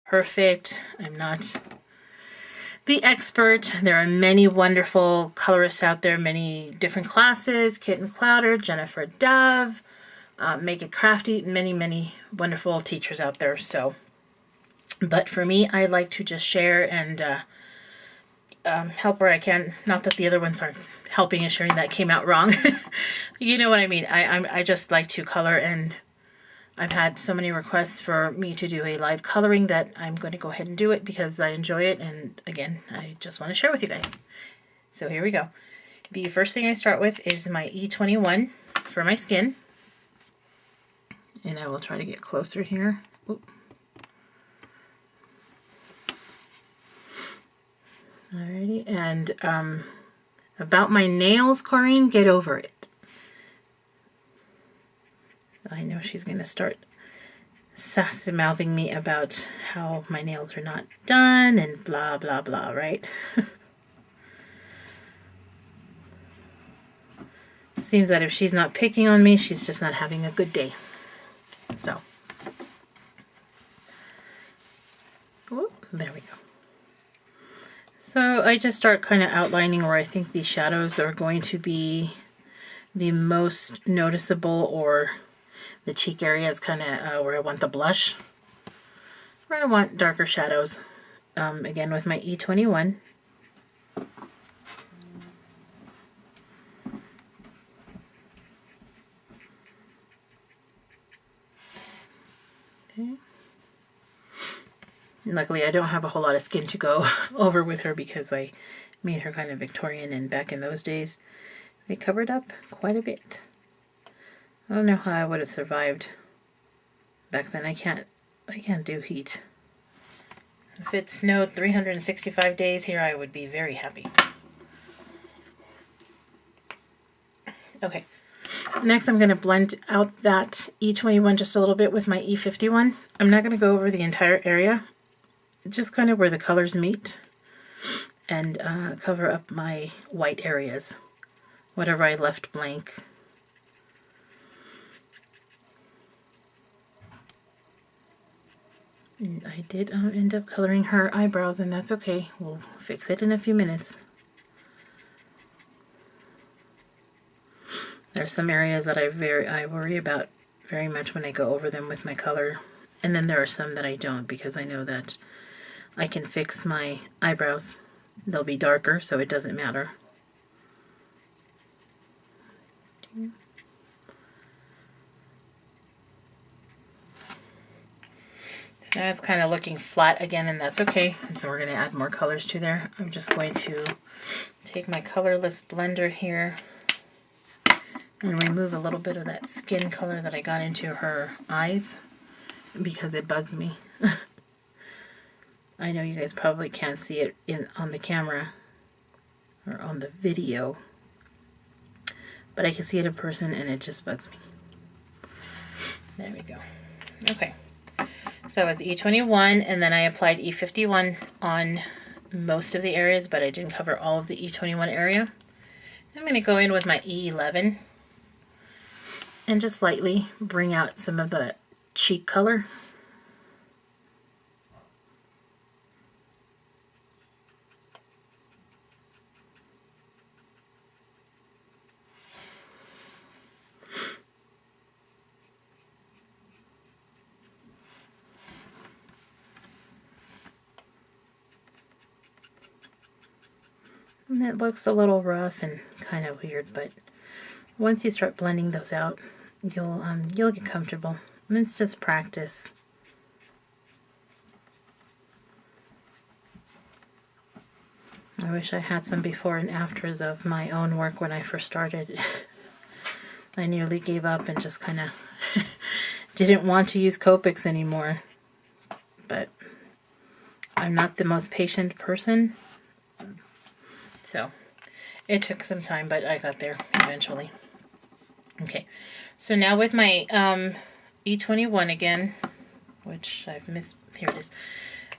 perfect. I'm not the expert. There are many wonderful colorists out there, many different classes. Kitten Clowder, Jennifer Dove, Make It Crafty, many wonderful teachers out there. So, but for me, I like to just share and help where I can. Not that the other ones aren't helping and sharing. That came out wrong. You know what I mean. I just like to color, and I've had so many requests for me to do a live coloring that I'm going to go ahead and do it because I enjoy it, and again, I just want to share with you guys. So here we go. The first thing I start with is my E21 for my skin, and I will try to get closer here. Oop. Alrighty, and about my nails, Corinne, get over it. I know she's going to start sassy-mouthing me about how my nails are not done and blah, blah, blah, right? Seems that if she's not picking on me, she's just not having a good day. So, whoop, there we go. So I just start kind of outlining where I think these shadows are going to be the most noticeable, or the cheek area is kind of where I want the blush, where I want darker shadows. Again with my E21. Okay. Luckily, I don't have a whole lot of skin to go over with her because I made her kind of Victorian, and back in those days, they covered up quite a bit. I don't know how I would have survived back then. I can't do heat. If it snowed 365 days here, I would be very happy. Okay. Next, I'm going to blend out that E21 just a little bit with my E51. I'm not going to go over the entire area, just kind of where the colors meet, and cover up my white areas, whatever I left blank. And I did end up coloring her eyebrows, and that's okay. We'll fix it in a few minutes. There are some areas that I worry about very much when I go over them with my color, and then there are some that I don't, because I know that I can fix my eyebrows. They'll be darker, so it doesn't matter. So now it's kind of looking flat again, and that's okay. So we're going to add more colors to there. I'm just going to take my colorless blender here and remove a little bit of that skin color that I got into her eyes, because it bugs me. I know you guys probably can't see it on the camera or on the video, but I can see it in person, and it just bugs me. There we go. Okay. So it was E21, and then I applied E51 on most of the areas, but I didn't cover all of the E21 area. I'm going to go in with my E11 and just lightly bring out some of the cheek color. And it looks a little rough and kind of weird, but once you start blending those out, you'll get comfortable. And it's just practice. I wish I had some before and afters of my own work when I first started. I nearly gave up and just kind of didn't want to use Copics anymore. But I'm not the most patient person. So it took some time, but I got there eventually. Okay, so now with my E21 again, which I've missed, here it is.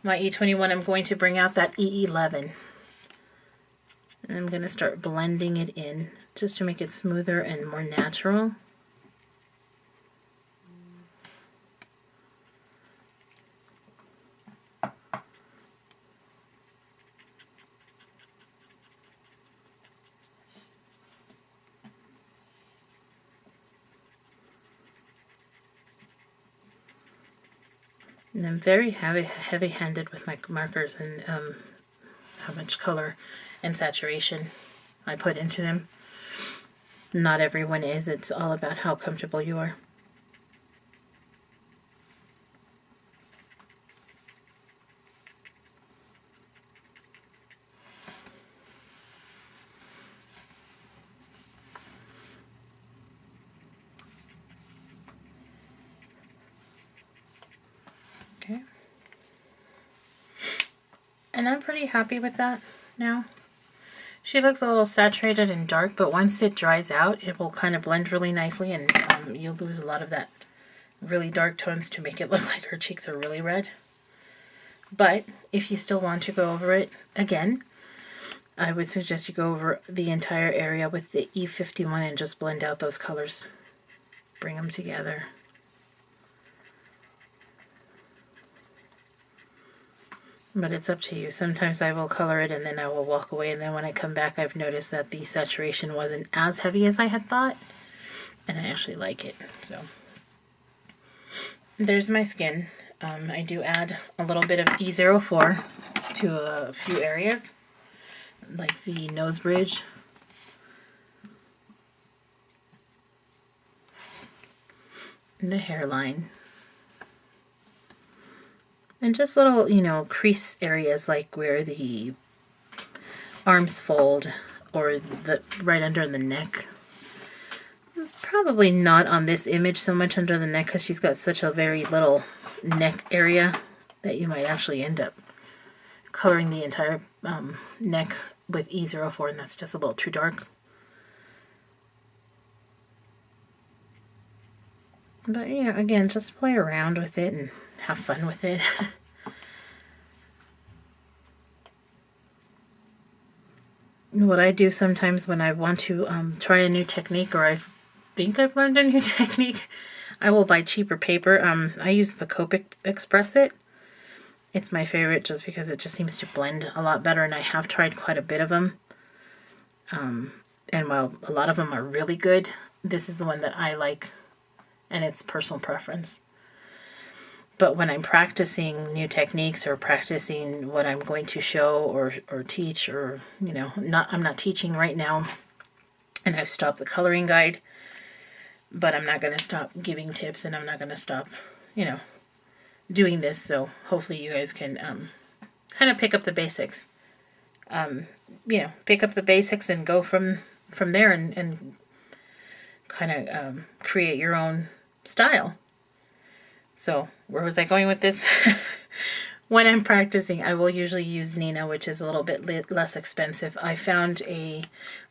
My E21, I'm going to bring out that E11. And I'm going to start blending it in just to make it smoother and more natural. And I'm very heavy-handed with my markers and how much color and saturation I put into them. Not everyone is. It's all about how comfortable you are. Okay. And I'm pretty happy with that now. She looks a little saturated and dark, but once it dries out, it will kind of blend really nicely, and you'll lose a lot of that really dark tones to make it look like her cheeks are really red. But if you still want to go over it again, I would suggest you go over the entire area with the E51 and just blend out those colors. Bring them together. But it's up to you. Sometimes I will color it and then I will walk away, and then when I come back I've noticed that the saturation wasn't as heavy as I had thought, and I actually like it. So there's my skin. I do add a little bit of E04 to a few areas, like the nose bridge, and the hairline, and just little, you know, crease areas like where the arms fold or the right under the neck. Probably not on this image so much under the neck because she's got such a very little neck area that you might actually end up coloring the entire neck with E04, and that's just a little too dark. But yeah, again, just play around with it and have fun with it. What I do sometimes when I want to try a new technique, or I think I've learned a new technique, I will buy cheaper paper. I use the Copic Express It. It's my favorite just because it just seems to blend a lot better, and I have tried quite a bit of them. And while a lot of them are really good, this is the one that I like, and it's personal preference. But when I'm practicing new techniques or practicing what I'm going to show or teach, or, you know, I'm not teaching right now, and I've stopped the coloring guide, but I'm not going to stop giving tips, and I'm not going to stop, you know, doing this. So hopefully you guys can kind of pick up the basics. You know, pick up the basics and go from there and kind of create your own style. So where was I going with this? When I'm practicing, I will usually use Nina, which is a little bit less expensive. I found a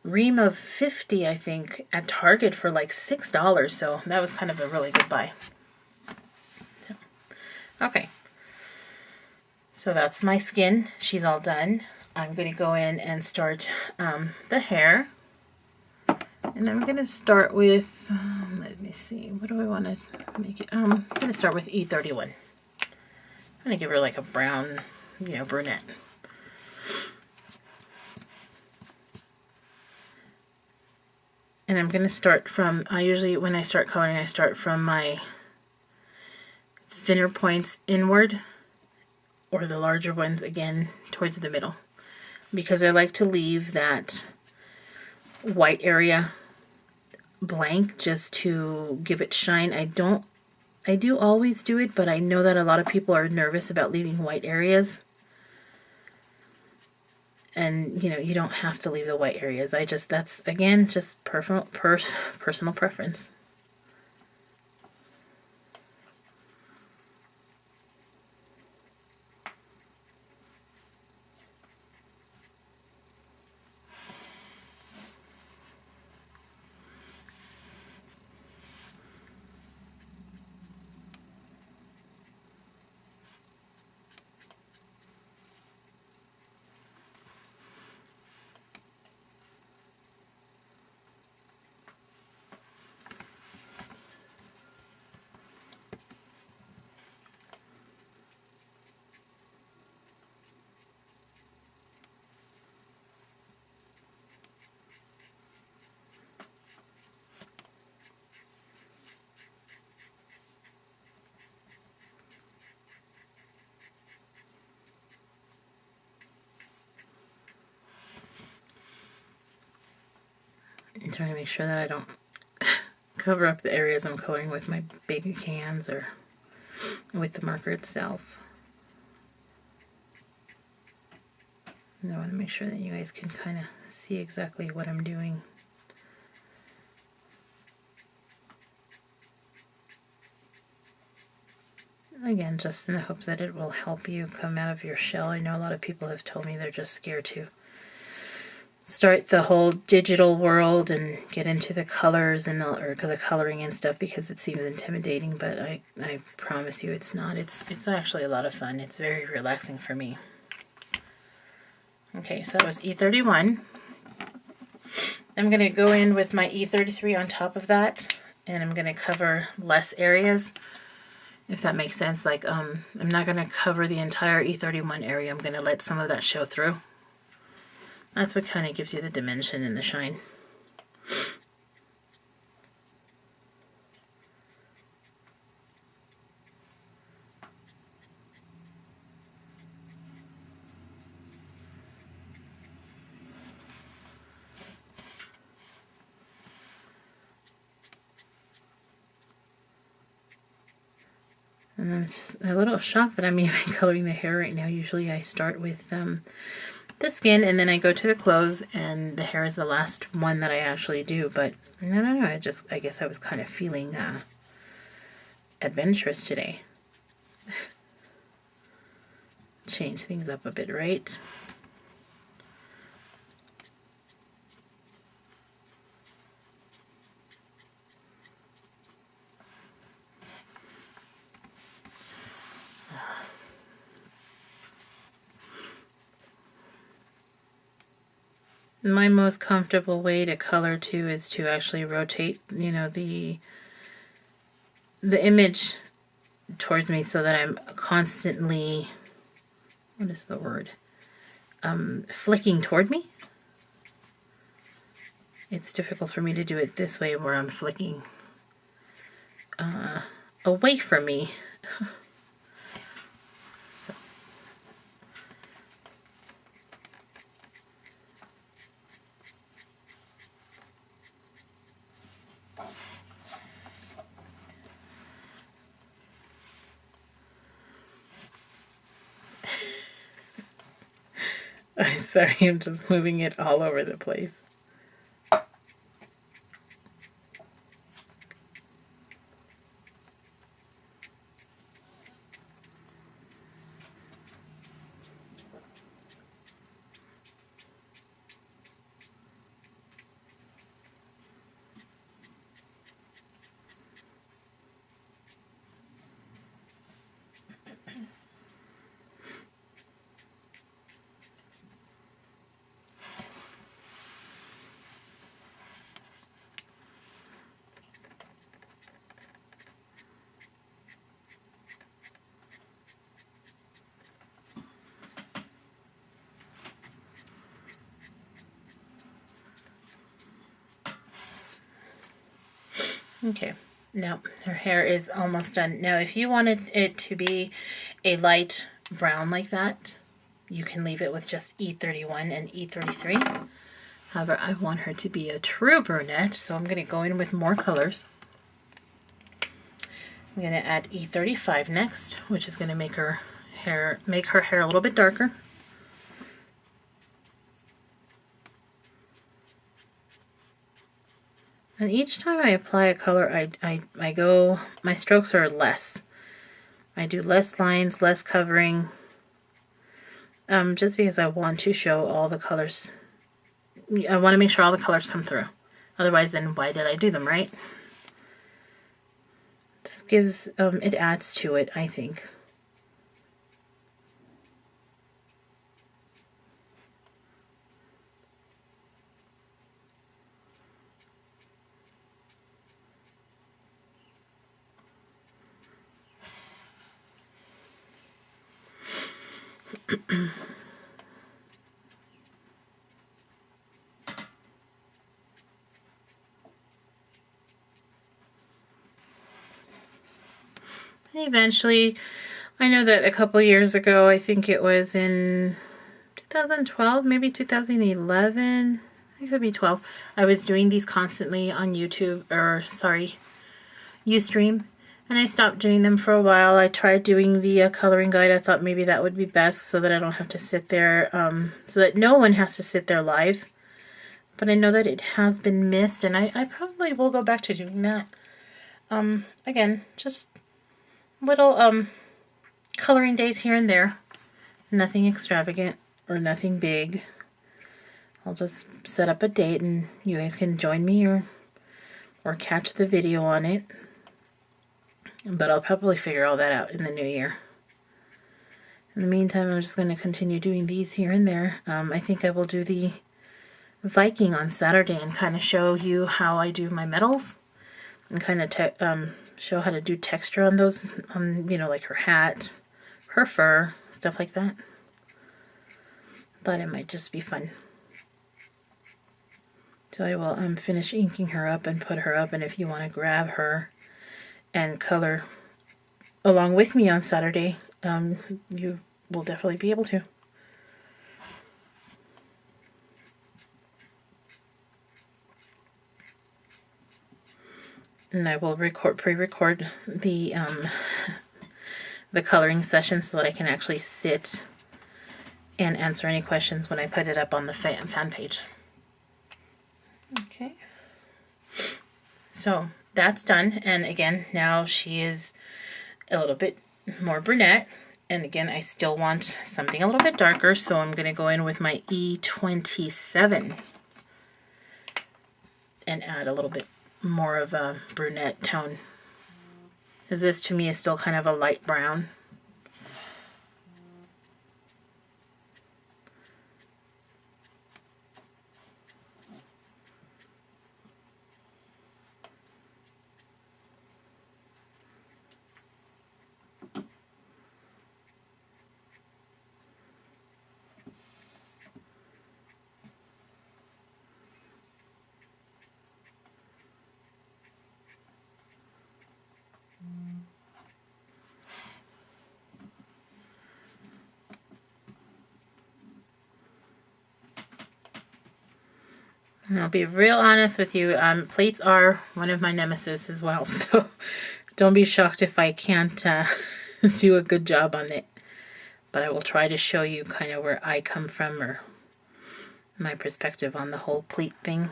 ream of 50, I think, at Target for like $6, so that was kind of a really good buy. Okay, so that's my skin. She's all done. I'm going to go in and start the hair. And I'm going to start with, let me see, what do I want to make it? I'm going to start with E31. I'm going to give her like a brown, you know, brunette. And I'm going to start from, I usually, when I start coloring, I start from my thinner points inward, or the larger ones again towards the middle, because I like to leave that white area blank just to give it shine. I do always do it, but I know that a lot of people are nervous about leaving white areas. And, you know, you don't have to leave the white areas. That's, again, just personal preference. trying to make sure that I don't cover up the areas I'm coloring with my big hands or with the marker itself. And I want to make sure that you guys can kind of see exactly what I'm doing. Again, just in the hopes that it will help you come out of your shell. I know a lot of people have told me they're just scared to start the whole digital world and get into the colors and or the coloring and stuff because it seems intimidating, but I promise you it's not. It's actually a lot of fun. It's very relaxing for me. Okay, so that was E31. I'm going to go in with my E33 on top of that, and I'm going to cover less areas, if that makes sense. Like, I'm not going to cover the entire E31 area. I'm going to let some of that show through. That's what kind of gives you the dimension and the shine. And I'm just a little shocked that I'm even coloring the hair right now. Usually I start with the skin and then I go to the clothes, and the hair is the last one that I actually do. But no, I guess I was kind of feeling adventurous today. Change things up a bit, right? My most comfortable way to color too is to actually rotate, you know, the image towards me so that I'm constantly, what is the word, flicking toward me. It's difficult for me to do it this way where I'm flicking away from me. I'm sorry, I'm just moving it all over the place. Okay, now her hair is almost done. Now if you wanted it to be a light brown like that, you can leave it with just E31 and E33. However, I want her to be a true brunette, so I'm going to go in with more colors. I'm going to add E35 next, which is going to make her hair a little bit darker. And each time I apply a color, I go, my strokes are less. I do less lines, less covering, just because I want to show all the colors. I want to make sure all the colors come through. Otherwise, then why did I do them, right? This gives, it adds to it, I think. Eventually, I know that a couple years ago, I think it was in 2012, maybe 2011, it could be 12. I was doing these constantly on YouTube, or sorry, Ustream, and I stopped doing them for a while. I tried doing the coloring guide. I thought maybe that would be best so that I don't have to sit there, so that no one has to sit there live. But I know that it has been missed, and I probably will go back to doing that. Again, just little coloring days here and there. Nothing extravagant or nothing big. I'll just set up a date and you guys can join me or catch the video on it. But I'll probably figure all that out in the new year. In the meantime, I'm just going to continue doing these here and there. I think I will do the Viking on Saturday and kind of show you how I do my metals and kind of show how to do texture on those, you know, like her hat, her fur, stuff like that. Thought it might just be fun. So I will finish inking her up and put her up, and if you want to grab her and color along with me on Saturday, you will definitely be able to. And I will pre-record the coloring session so that I can actually sit and answer any questions when I put it up on the fan page. Okay. So that's done, and again, now she is a little bit more brunette, and again, I still want something a little bit darker, so I'm going to go in with my E27 and add a little bit more of a brunette tone, because this to me is still kind of a light brown. And I'll be real honest with you, plates are one of my nemesis as well, so don't be shocked if I can't do a good job on it. But I will try to show you kind of where I come from, or my perspective on the whole pleat thing.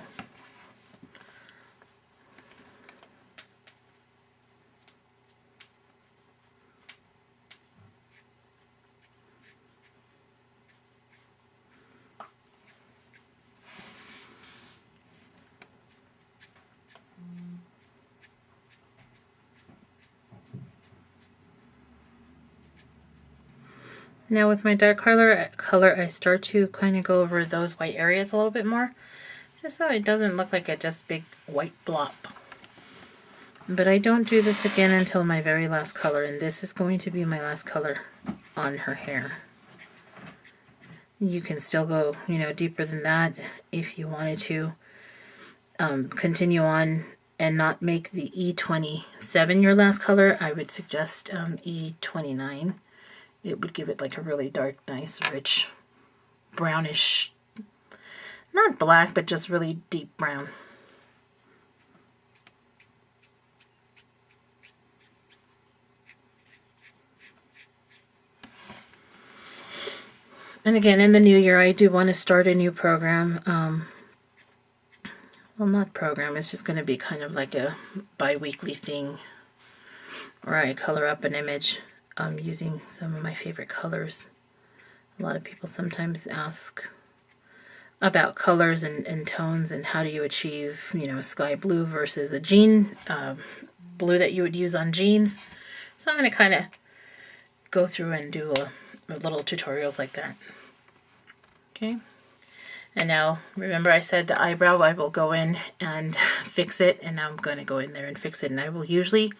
Now with my dark color, I start to kind of go over those white areas a little bit more, just so it doesn't look like a just big white blob. But I don't do this again until my very last color, and this is going to be my last color on her hair. You can still go, you know, deeper than that if you wanted to. Continue on and not make the E27 your last color. I would suggest E29. It would give it like a really dark, nice, rich, brownish, not black, but just really deep brown. And again, in the new year, I do want to start a new program. Well, not program, it's just going to be kind of like a bi-weekly thing where I color up an image using some of my favorite colors. A lot of people sometimes ask about colors and tones and how do you achieve, you know, sky blue versus a jean blue that you would use on jeans. So I'm going to kind of go through and do a little tutorials like that. Okay. And now, remember I said the eyebrow, I will go in and fix it, and now I'm going to go in there and fix it. And I will usually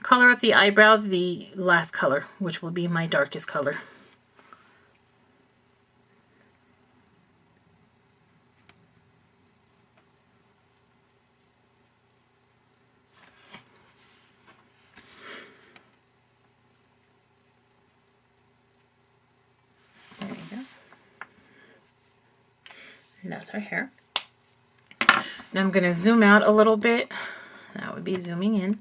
color up the eyebrow the last color, which will be my darkest color. There you go. And that's our hair. Now I'm going to zoom out a little bit. That would be zooming in.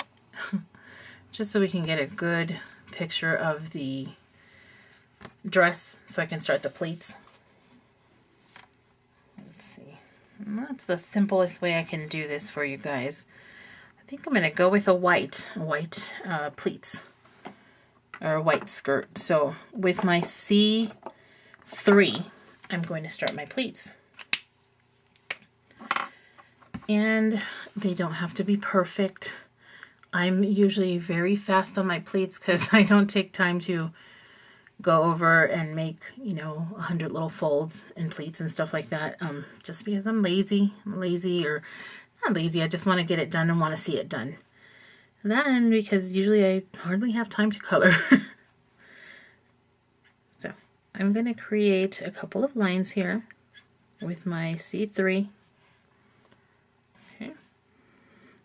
Just so we can get a good picture of the dress so I can start the pleats. Let's see. That's the simplest way I can do this for you guys. I think I'm going to go with a white pleats or a white skirt. So with my C3, I'm going to start my pleats. And they don't have to be perfect. I'm usually very fast on my pleats because I don't take time to go over and make, you know, 100 little folds and pleats and stuff like that. Just because I'm lazy. Or not lazy, I just want to get it done and want to see it done. Then because usually I hardly have time to color. So I'm going to create a couple of lines here with my C3.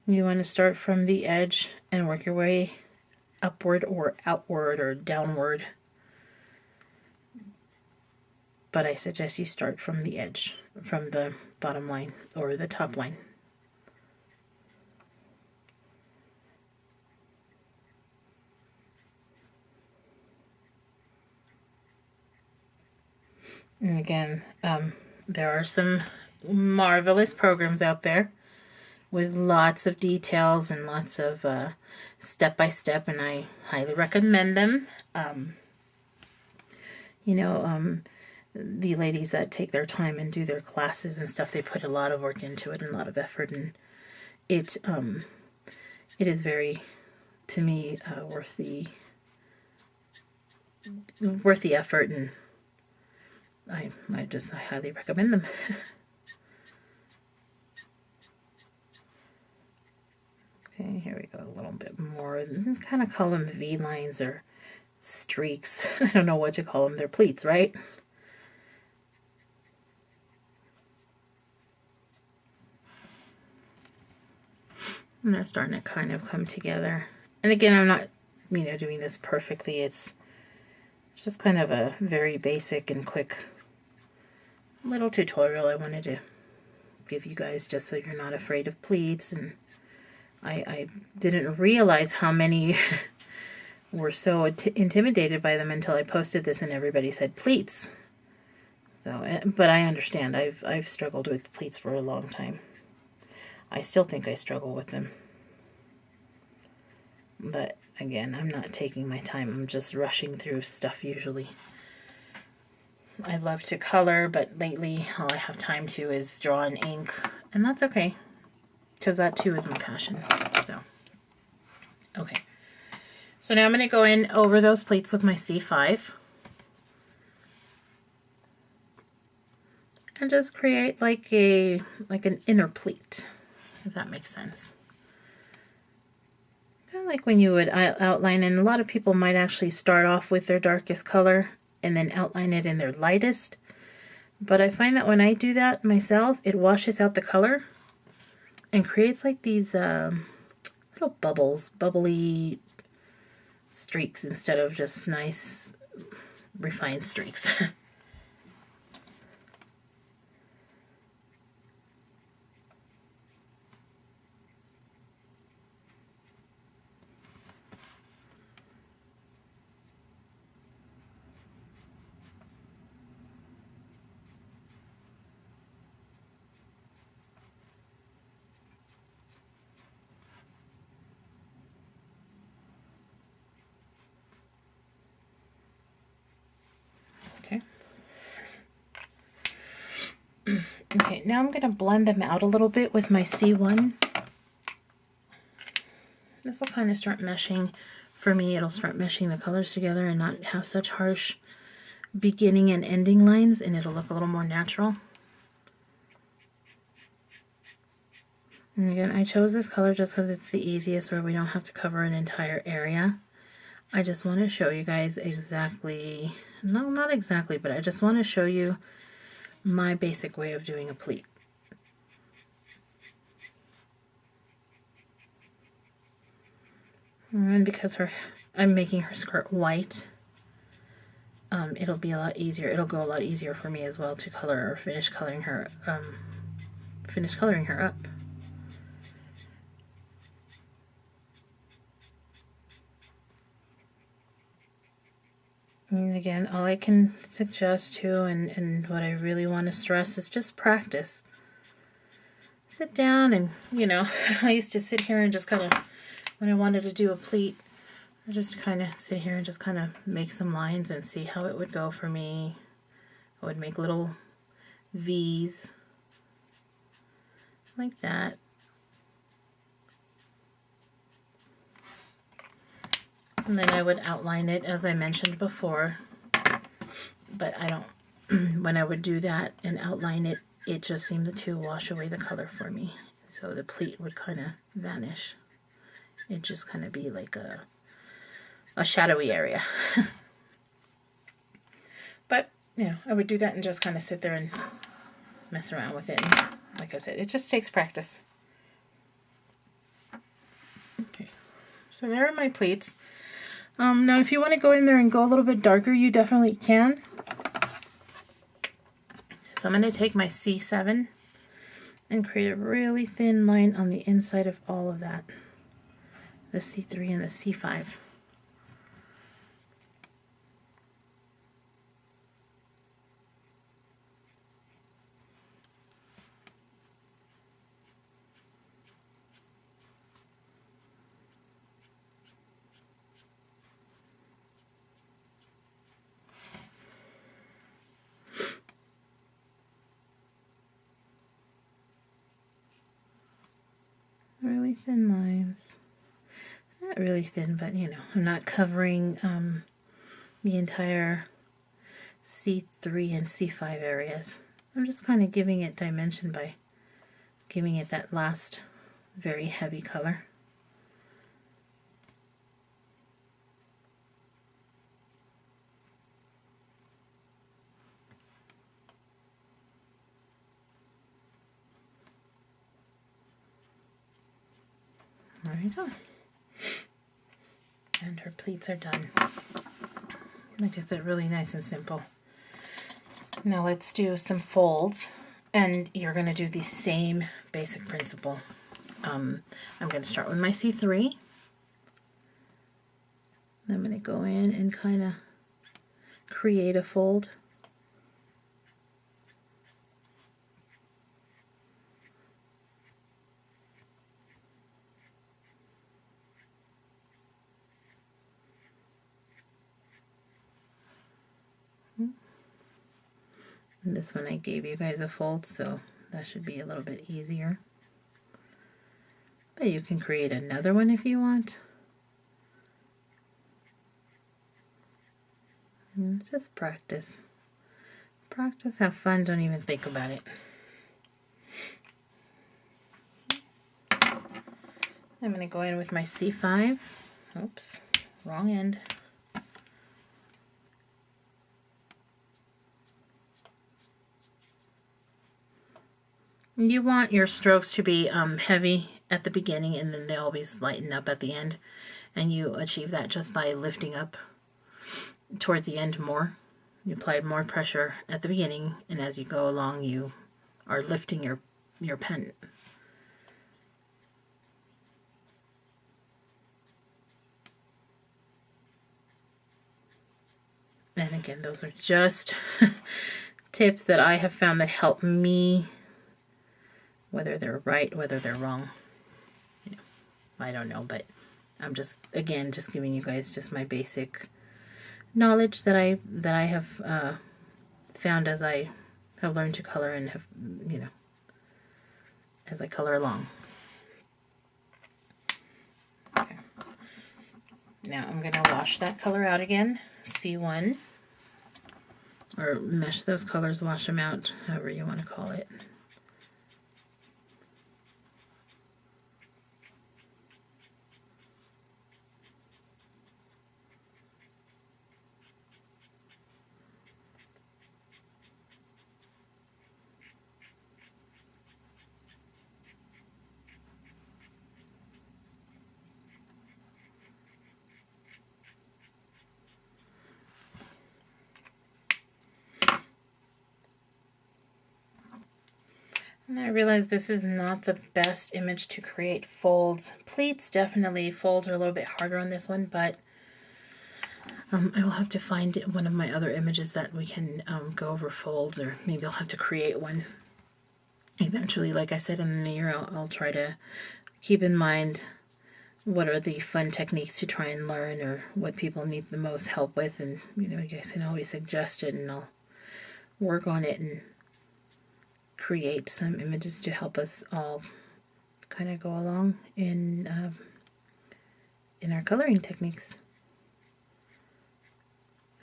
You want to start from the edge and work your way upward or outward or downward. But I suggest you start from the edge, from the bottom line or the top line. And again, there are some marvelous programs out there with lots of details and lots of step-by-step, and I highly recommend them. You know, the ladies that take their time and do their classes and stuff, they put a lot of work into it and a lot of effort, and it is very, to me, worth the effort, and I highly recommend them. Okay, here we go, a little bit more. Kind of call them V-lines or streaks. I don't know what to call them. They're pleats, right? And they're starting to kind of come together. And again, I'm not, you know, doing this perfectly. It's just kind of a very basic and quick little tutorial I wanted to give you guys just so you're not afraid of pleats. And I didn't realize how many were so intimidated by them until I posted this and everybody said pleats. So, but I understand. I've struggled with pleats for a long time. I still think I struggle with them. But again, I'm not taking my time. I'm just rushing through stuff usually. I love to color, but lately all I have time to is draw in ink, and that's okay, because that too is my passion. So, okay. So now I'm going to go in over those pleats with my C5. And just create like an inner pleat, if that makes sense. Kind of like when you would outline, and a lot of people might actually start off with their darkest color and then outline it in their lightest. But I find that when I do that myself, it washes out the color and creates like these little bubbly streaks instead of just nice refined streaks. Okay, now I'm going to blend them out a little bit with my C1. This will kind of start meshing. For me, it'll start meshing the colors together and not have such harsh beginning and ending lines, and it'll look a little more natural. And again, I chose this color just because it's the easiest, where we don't have to cover an entire area. I just want to show you guys exactly, no, not exactly, but I just want to show you my basic way of doing a pleat. And because I'm making her skirt white, it'll be a lot easier. It'll go a lot easier for me as well to color or finish coloring her up. And again, all I can suggest too, and what I really want to stress is just practice. Sit down and, I used to sit here and just kind of, when I wanted to do a pleat, I just kind of sit here and just kind of make some lines and see how it would go for me. I would make little V's like that. And then I would outline it as I mentioned before. But I don't, when I would do that and outline it, it just seemed to wash away the color for me. So the pleat would kind of vanish. It'd just kind of be like a shadowy area. But, I would do that and just kind of sit there and mess around with it. And like I said, it just takes practice. Okay, so there are my pleats. Now if you want to go in there and go a little bit darker, you definitely can. So I'm going to take my C7 and create a really thin line on the inside of all of that. The C3 and the C5. Really thin lines. Not really thin, but I'm not covering the entire C3 and C5 areas. I'm just kind of giving it dimension by giving it that last very heavy color. There we go. And her pleats are done. Like I said, really nice and simple. Now let's do some folds, and you're going to do the same basic principle. I'm going to start with my C3. I'm going to go in and kind of create a fold. And this one I gave you guys a fold, so that should be a little bit easier. But you can create another one if you want. And just practice. Practice, have fun, don't even think about it. I'm going to go in with my C5. Oops, wrong end. You want your strokes to be heavy at the beginning, and then they always lighten up at the end. And you achieve that just by lifting up towards the end more. You apply more pressure at the beginning, and as you go along, you are lifting your pen. And again, those are just tips that I have found that help me. Whether they're right, whether they're wrong, I don't know, but I'm just, again, just giving you guys just my basic knowledge that I have found as I have learned to color and have, as I color along. Okay. Now I'm going to wash that color out again, C1, or mesh those colors, wash them out, however you want to call it. And I realize this is not the best image to create folds. Pleats, definitely, folds are a little bit harder on this one, but I will have to find one of my other images that we can go over folds, or maybe I'll have to create one eventually. Like I said, in the new year, I'll try to keep in mind what are the fun techniques to try and learn, or what people need the most help with, and you guys can always suggest it, and I'll work on it and create some images to help us all kind of go along in our coloring techniques.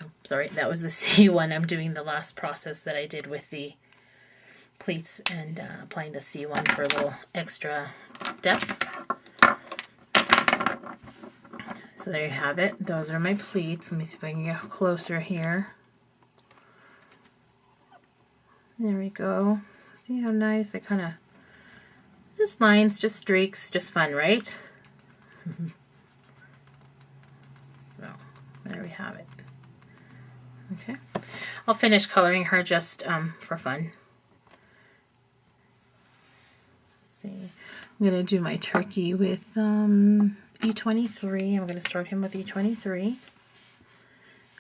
Oh, sorry, that was the C1. I'm doing the last process that I did with the pleats and applying the C1 for a little extra depth. So there you have it. Those are my pleats. Let me see if I can get closer here. There we go. See how nice? They kind of, just lines, just streaks, just fun, right? So there we have it. Okay, I'll finish coloring her just for fun. Let's see, I'm gonna do my turkey with E23. I'm gonna start him with E23.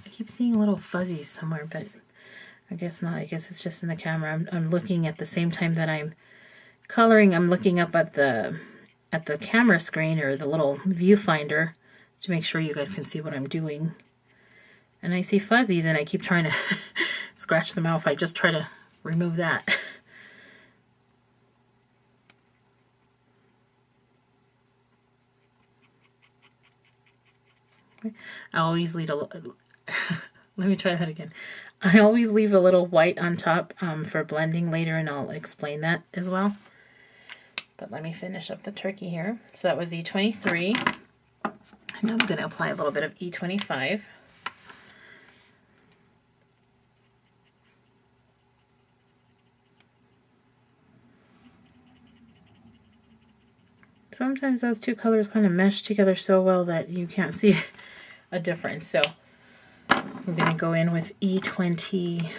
I keep seeing little fuzzies somewhere, but I guess not. I guess it's just in the camera. I'm looking at the same time that I'm coloring. I'm looking up at the camera screen, or the little viewfinder, to make sure you guys can see what I'm doing. And I see fuzzies, and I keep trying to scratch them off. I just try to remove that. I always leave a let me try that again. I always leave a little white on top for blending later, and I'll explain that as well. But let me finish up the turkey here. So that was E23. And I'm going to apply a little bit of E25. Sometimes those two colors kind of mesh together so well that you can't see a difference. So I'm going to go in with E27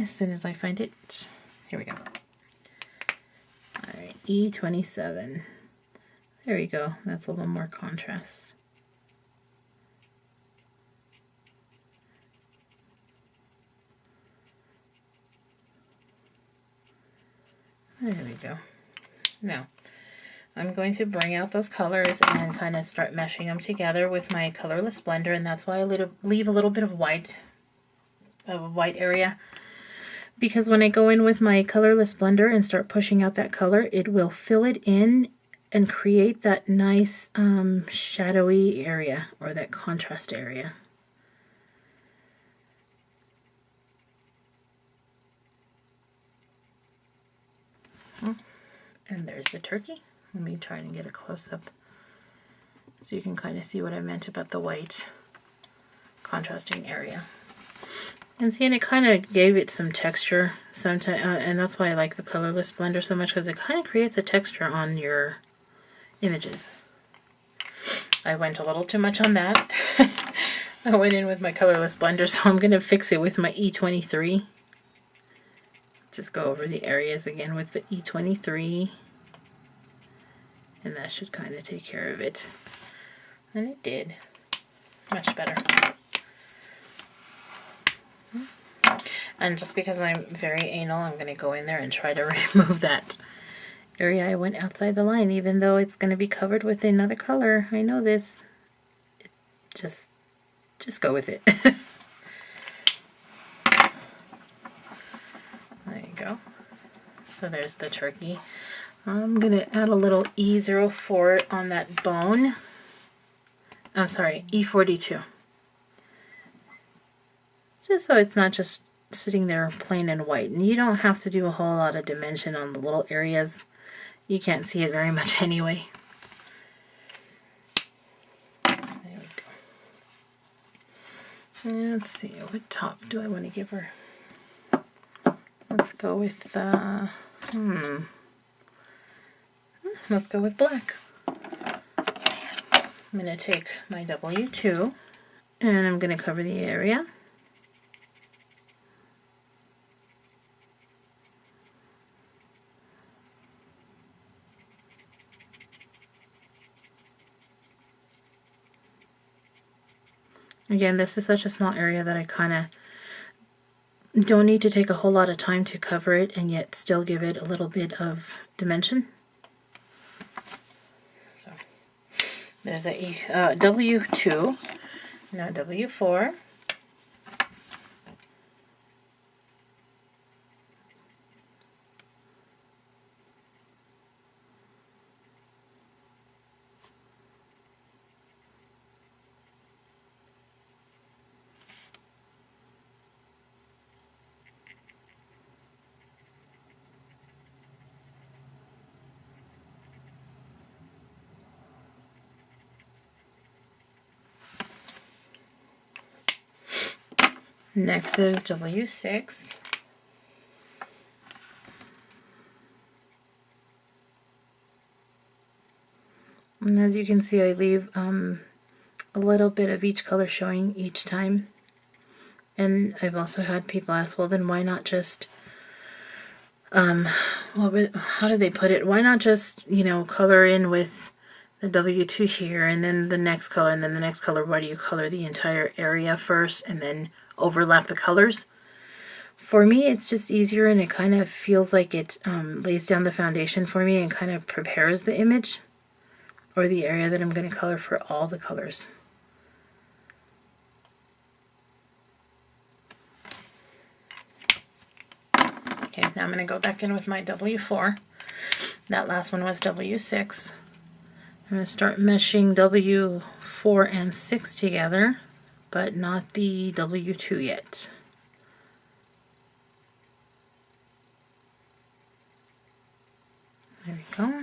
as soon as I find it. Here we go. All right, E27. There we go. That's a little more contrast. There we go. Now, I'm going to bring out those colors and kind of start meshing them together with my colorless blender, and that's why I leave a little bit of white area, because when I go in with my colorless blender and start pushing out that color, it will fill it in and create that nice shadowy area, or that contrast area. And there's the turkey. Let me try and get a close-up so you can kind of see what I meant about the white contrasting area. And see, and it kind of gave it some texture sometimes, and that's why I like the colorless blender so much, because it kind of creates a texture on your images. I went a little too much on that. I went in with my colorless blender, so I'm going to fix it with my E23. Just go over the areas again with the E23. And that should kind of take care of it. And it did. Much better. And just because I'm very anal, I'm going to go in there and try to remove that area I went outside the line, even though it's going to be covered with another color. I know this. Just go with it. There you go. So there's the turkey. I'm going to add a little E04 on that bone. I'm sorry, E42. Just so it's not just sitting there plain and white. And you don't have to do a whole lot of dimension on the little areas. You can't see it very much anyway. There we go. Let's see, what top do I want to give her? Let's go with, let's go with black. I'm going to take my W2 and I'm going to cover the area. Again, this is such a small area that I kind of don't need to take a whole lot of time to cover it and yet still give it a little bit of dimension. So there's a W2, now W4. Next is W6. And as you can see, I leave a little bit of each color showing each time. And I've also had people ask, well, then why not just, how do they put it? Why not just, you know, color in with the W2 here, and then the next color, and then the next color? Why do you color the entire area first and then overlap the colors? For me, it's just easier, and it kind of feels like it lays down the foundation for me and kind of prepares the image or the area that I'm going to color for all the colors. Okay, now I'm going to go back in with my W4. That last one was W6. I'm going to start meshing W4 and 6 together, but not the W2 yet. There we go.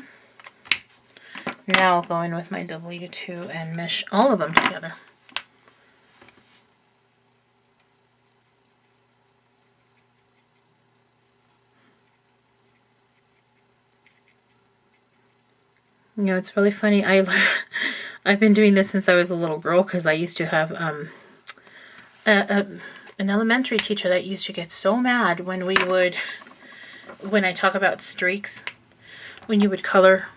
Now I'll go in with my W2 and mesh all of them together. You know, it's really funny. I've been doing this since I was a little girl, because I used to have an elementary teacher that used to get so mad when I talk about streaks, when you would color,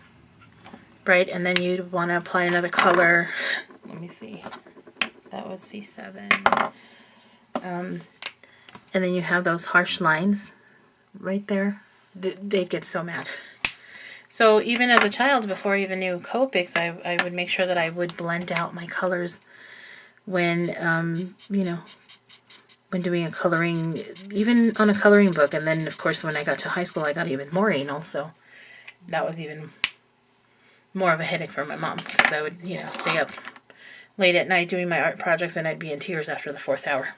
right, and then you'd want to apply another color. Let me see. That was C7. And then you have those harsh lines right there. They'd get so mad. So even as a child, before I even knew Copics, I would make sure that I would blend out my colors when, you know, when doing a coloring, even on a coloring book. And then, of course, when I got to high school, I got even more anal. So that was even more of a headache for my mom, because I would, you know, stay up late at night doing my art projects, and I'd be in tears after the 4th hour.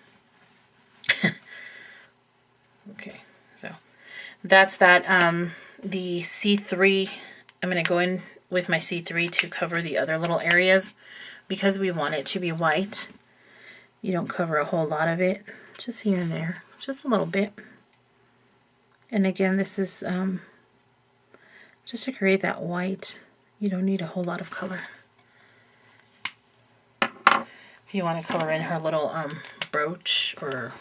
Okay, so that's that. The C3, I'm going to go in with my C3 to cover the other little areas, because we want it to be white. You don't cover a whole lot of it, just here and there, just a little bit. And again, this is just to create that white. You don't need a whole lot of color. If you want to color in her little brooch or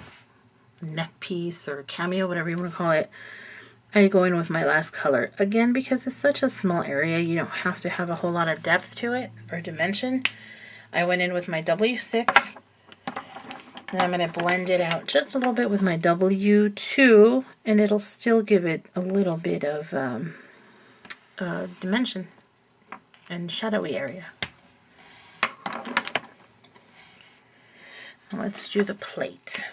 neck piece or cameo, whatever you want to call it, I go in with my last color. Again, because it's such a small area, you don't have to have a whole lot of depth to it or dimension. I went in with my W6. Then I'm going to blend it out just a little bit with my W2, and it'll still give it a little bit of dimension and shadowy area. Now let's do the plate.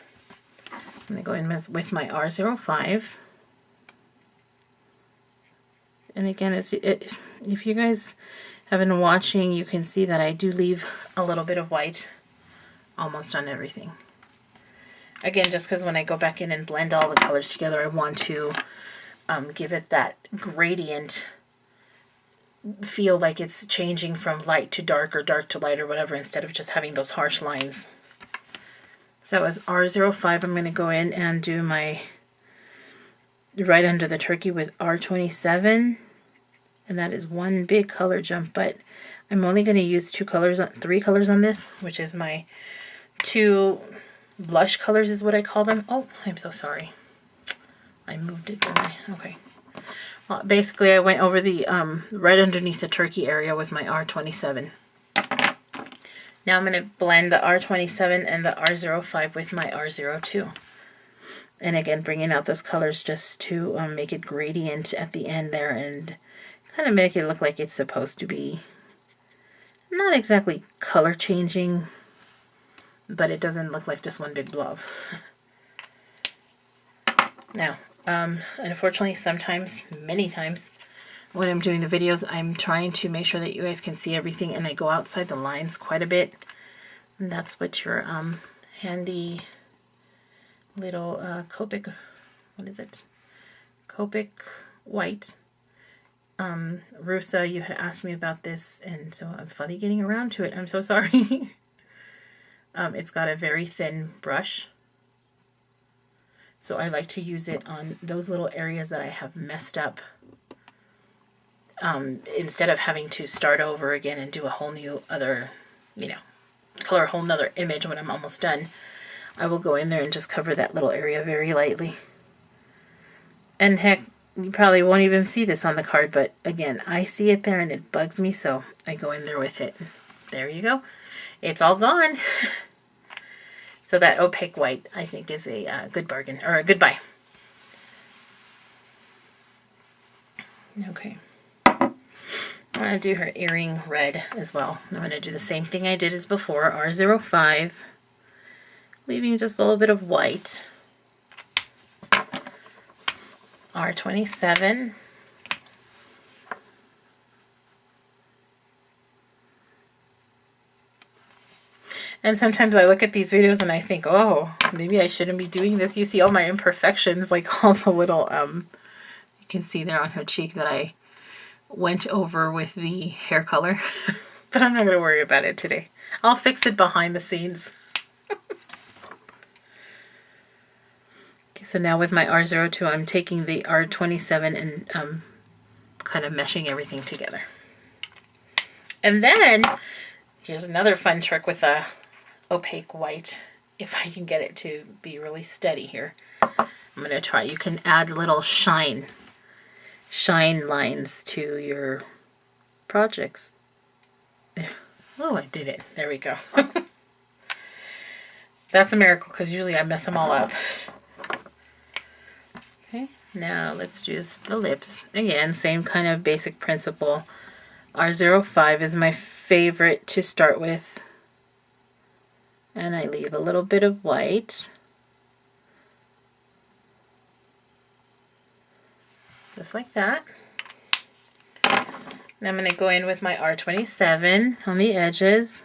I'm going to go in with my R05. And again, if you guys have been watching, you can see that I do leave a little bit of white almost on everything. Again, just because when I go back in and blend all the colors together, I want to give it that gradient feel, like it's changing from light to dark or dark to light or whatever, instead of just having those harsh lines. So as R05, I'm going to go in and do my right under the turkey with R27, and that is one big color jump, but I'm only going to use 3 colors on this, which is my 2 blush colors is what I call them. Oh, I'm so sorry. I moved it, didn't I? Okay. Well, basically I went over the right underneath the turkey area with my R27. Now I'm going to blend the R27 and the R05 with my R02. And again, bringing out those colors just to make it gradient at the end there and kind of make it look like it's supposed to be. Not exactly color changing, but it doesn't look like just one big blob. Now, unfortunately, sometimes, many times, when I'm doing the videos, I'm trying to make sure that you guys can see everything, and I go outside the lines quite a bit. And that's what your handy little Copic, what is it? Copic white. Rusa, you had asked me about this, and so I'm finally getting around to it. I'm so sorry. It's got a very thin brush. So I like to use it on those little areas that I have messed up. Instead of having to start over again and do a whole new other, color a whole nother image when I'm almost done, I will go in there and just cover that little area very lightly. And heck, you probably won't even see this on the card, but again, I see it there and it bugs me, so I go in there with it. There you go. It's all gone. So that opaque white, I think, is a good bargain, or a good buy. Okay. I'm going to do her earring red as well. I'm going to do the same thing I did as before, R05, leaving just a little bit of white. R27. And sometimes I look at these videos and I think, oh, maybe I shouldn't be doing this. You see all my imperfections, like all the little, you can see there on her cheek that I went over with the hair color. But I'm not going to worry about it today. I'll fix it behind the scenes. Okay, so now with my R02, I'm taking the R27 and kind of meshing everything together. And then, here's another fun trick with a opaque white, if I can get it to be really steady here. I'm going to try. You can add little shine lines to your projects. There. Oh, I did it. There we go. That's a miracle because usually I mess them all up. Okay, now let's do the lips. Again, same kind of basic principle. R05 is my favorite to start with. And I leave a little bit of white. Just like that. Now I'm going to go in with my R27 on the edges.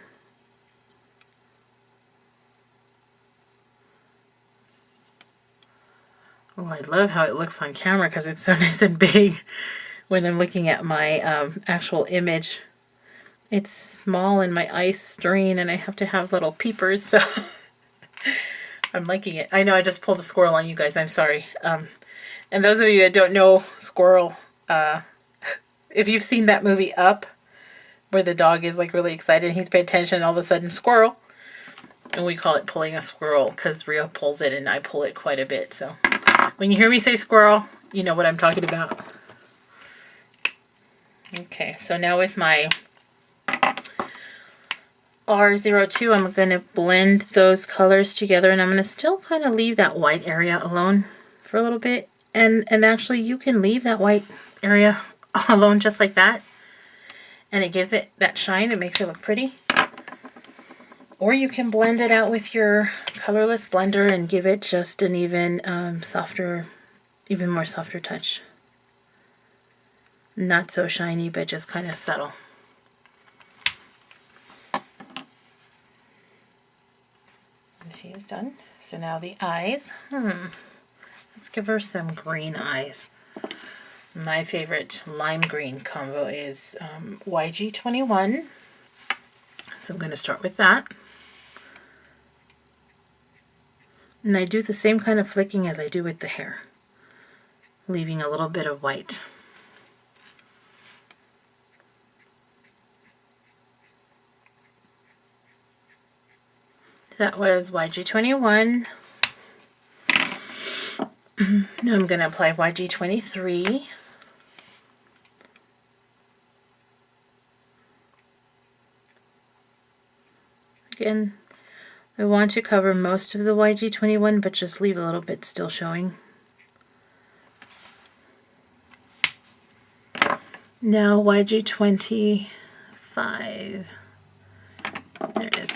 Oh, I love how it looks on camera because it's so nice and big. When I'm looking at my actual image, it's small and my eyes strain and I have to have little peepers, so I'm liking it. I know I just pulled a squirrel on you guys, I'm sorry. And those of you that don't know Squirrel, if you've seen that movie Up, where the dog is like really excited and he's paid attention and all of a sudden squirrel, and we call it pulling a squirrel because Rio pulls it and I pull it quite a bit. So when you hear me say squirrel, you know what I'm talking about. Okay, so now with my R02, I'm going to blend those colors together, and I'm going to still kind of leave that white area alone for a little bit. And actually, you can leave that white area alone just like that, and it gives it that shine. It makes it look pretty. Or you can blend it out with your colorless blender and give it just an even even more softer touch. Not so shiny, but just kind of subtle. She is done. So now the eyes. Let's give her some green eyes. My favorite lime green combo is YG21. So I'm going to start with that. And I do the same kind of flicking as I do with the hair, leaving a little bit of white. That was YG21. Now I'm going to apply YG23. Again, I want to cover most of the YG21, but just leave a little bit still showing. Now YG25. There it is.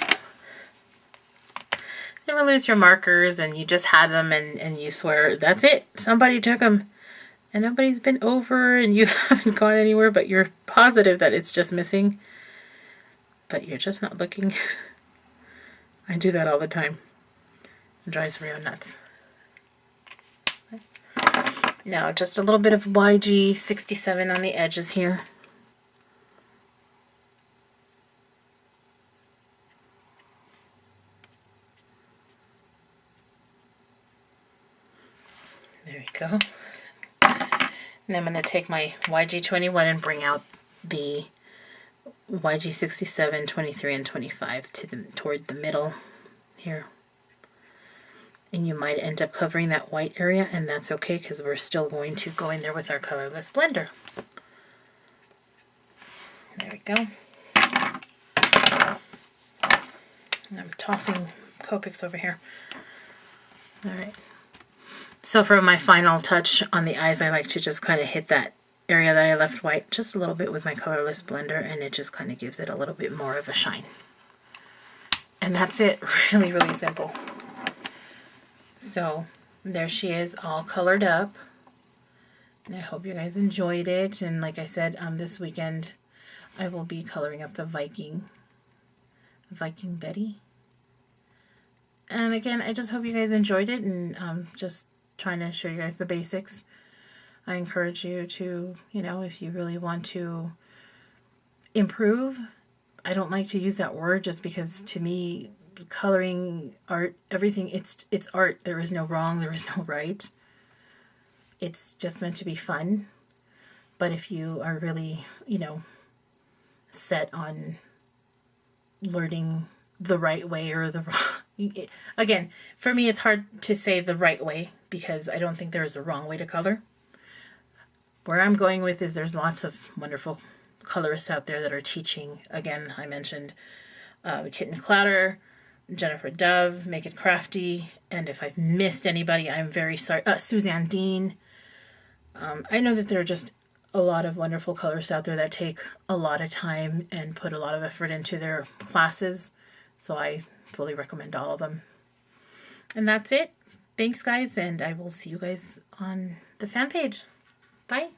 Never lose your markers and you just have them and you swear, that's it, somebody took them. And nobody's been over and you haven't gone anywhere, but you're positive that it's just missing. But you're just not looking. I do that all the time. It drives me nuts. Now just a little bit of YG67 on the edges here. There we go. And I'm going to take my YG21 and bring out the YG67, 23, and 25 toward the middle here. And you might end up covering that white area, and that's okay because we're still going to go in there with our colorless blender. There we go. And I'm tossing Copics over here. Alright. So for my final touch on the eyes, I like to just kind of hit that area that I left white just a little bit with my colorless blender, and it just kind of gives it a little bit more of a shine. And that's it. Really, really simple. So there she is, all colored up. And I hope you guys enjoyed it. And like I said, this weekend I will be coloring up the Viking Betty. And again, I just hope you guys enjoyed it, and just trying to show you guys the basics. I encourage you to, you know, if you really want to improve, I don't like to use that word just because to me, coloring, art, everything, it's art. There is no wrong, there is no right. It's just meant to be fun. But if you are really, you know, set on learning the right way or the wrong, again, for me it's hard to say the right way because I don't think there is a wrong way to color. Where I'm going with is there's lots of wonderful colorists out there that are teaching. Again, I mentioned Kitten Clouder, Jennifer Dove, Make It Crafty, and if I've missed anybody, I'm very sorry. Suzanne Dean. I know that there are just a lot of wonderful colorists out there that take a lot of time and put a lot of effort into their classes, so I fully recommend all of them. And that's it. Thanks, guys, and I will see you guys on the fan page. Bye.